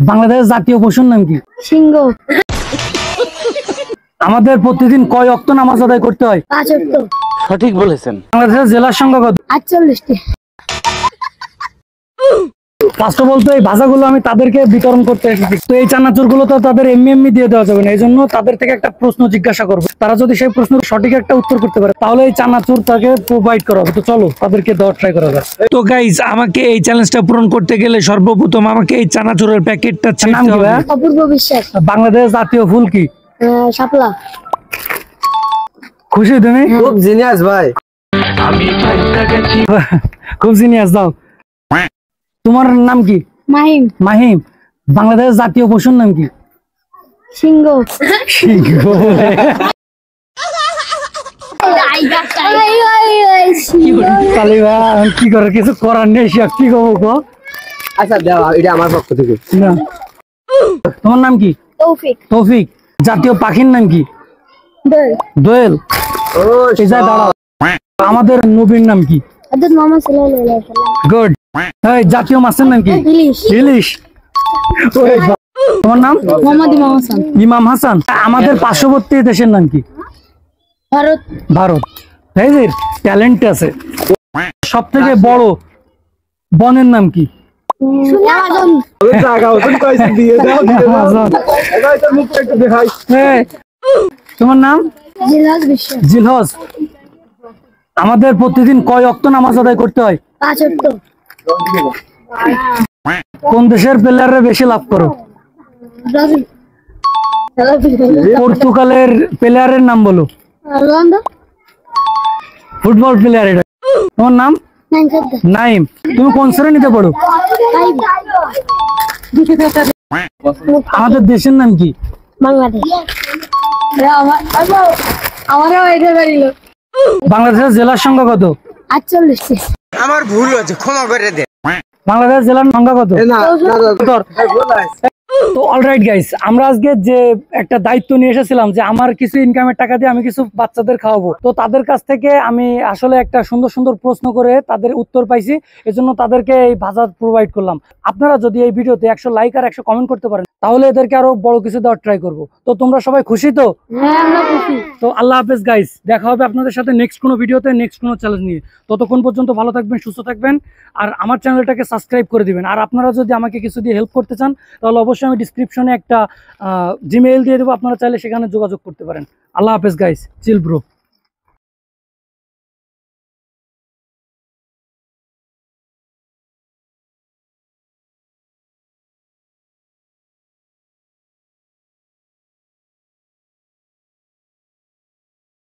বাংলাদেশের জাতীয় পশুর নাম কি? সিংহ। আমাদের প্রতিদিন কয় ওয়াক্ত নামাজ আদায় করতে হয়? 5 ওয়াক্ত। সঠিক বলেছেন। বাংলাদেশের জেলার সংখ্যা কত? 48টি। ফার্স্ট অফ অল তো এই ভাষাগুলো আমি তাদেরকে বিতরণ করতে এসেছি, তো এই চানাচুর গুলো তো তাদের এমনি দিয়ে দেওয়া যাবে না, এই জন্য তাদের থেকে একটা প্রশ্ন জিজ্ঞাসা করবো। তারা যদি সেই প্রশ্নের সঠিক একটা উত্তর করতে পারে তাহলে এই চানাচুর তাকে প্রোভাইড করা হবে। তো চলো তাদেরকে দেওয়ার ট্রাই করা যাক। তো গাইস, আমাকে এই চ্যালেঞ্জটা পূরণ করতে গেলে সর্বপ্রথম আমাকে এই চানাচুরের প্যাকেটটা নাম কি ভাই? অপূর্ব বিশ্বাস। বাংলাদেশের জাতীয় ফুল কি? শাপলা। খুশি তুমি? খুব জিনিয়াস ভাই। খুব জিনিয়াস। দাও, তোমার নাম কি? মাহিম। মাহিম। বাংলাদেশের জাতীয় পশুর নাম কি? সিংহ। সিংহ। তাহলে ভাই কি করার কিছু করার নেই, কি করবো? আচ্ছা দাও, এটা আমার পক্ষ থেকে। না, তোমার নাম কি? তৌফিক। তৌফিক। জাতীয় পাখির নাম কি? দোয়েল। দোয়েল। ও এই যা দাঁড়াও, আমাদের নবীর নাম কি? হযরত মুহাম্মদ সাল্লাল্লাহু আলাইহি ওয়াসাল্লাম। গুড। এই জাতীয় মাছের নাম কি? ইলিশ। ইলিশ। ওরে বাবা। তোমার নাম? মোহাম্মদ ইমাম হাসান। ইমাম হাসান। আমাদের পার্শ্ববর্তী দেশের নাম কি? ভারত। ভারত। এই যে ট্যালেন্ট আছে। সব থেকে বড় বনের নাম কি? আমাজন। আমাজন। এই, তোমার নাম? জিলহজ বিশ্বাস। জিলহজ। আমাদের প্রতিদিন কয় ওয়াক্ত নামাজ আদায় করতে হয়? 5 ওয়াক্ত। কোন দেশের প্লেয়াররা বেশি লাভ করো? ব্রাজিল। পর্তুগালের প্লেয়ারের নাম বলো। রোনালদো। Football player. এটা তোমার নাম? নাইম সাদ্দাম। নাইম। তুমি কোন শ্রেণীতে পড়ো? আমাদের দেশের নাম কি? বাংলাদেশ। আমারও এটা বাড়িলো। বাংলাদেশের জেলার সংখ্যা কত? 48টি। আমার ভুল হয়েছে, ক্ষমা করে দে। বাংলাদেশের জেলার সংখ্যা কত? তো অলরাইট গাইস, আমরা আজকে যে একটা দায়িত্ব নিয়ে এসেছিলাম যে আমার কিছু ইনকামের টাকা দিয়ে আমি কিছু বাচ্চাদের খাওয়াবো, তো তাদের কাছ থেকে আমি আসলে একটা সুন্দর সুন্দর প্রশ্ন করে তাদের উত্তর পাইছি, এজন্য তাদেরকে এই ভাজা প্রোভাইড করলাম। আপনারা যদি এই ভিডিওতে 100 লাইক আর 100 কমেন্ট করতে পারেন তাহলে এদেরকে আরো বড় কিছু দেওয়ার ট্রাই করবো। তো তোমরা সবাই খুশি তো? হ্যাঁ, আমরা খুশি। তো আল্লাহ হাফেজ গাইস, দেখা হবে আপনাদের সাথে নেক্সট কোনো ভিডিওতে, নেক্সট কোনো চ্যালেঞ্জ নিয়ে। ততক্ষণ পর্যন্ত ভালো থাকবেন, সুস্থ থাকবেন, আর আমার চ্যানেলটাকে সাবস্ক্রাইব করে দিবেন। আর আপনারা যদি আমাকে কিছু দিয়ে হেল্প করতে চান তাহলে অবশ্যই আমি ডিসক্রিপশনে একটা জিমেইল দিয়ে দেবো, আপনারা চাইলে সেখানে যোগাযোগ করতে পারেন। আল্লাহ হাফেজ গাইস, চিল ব্রো।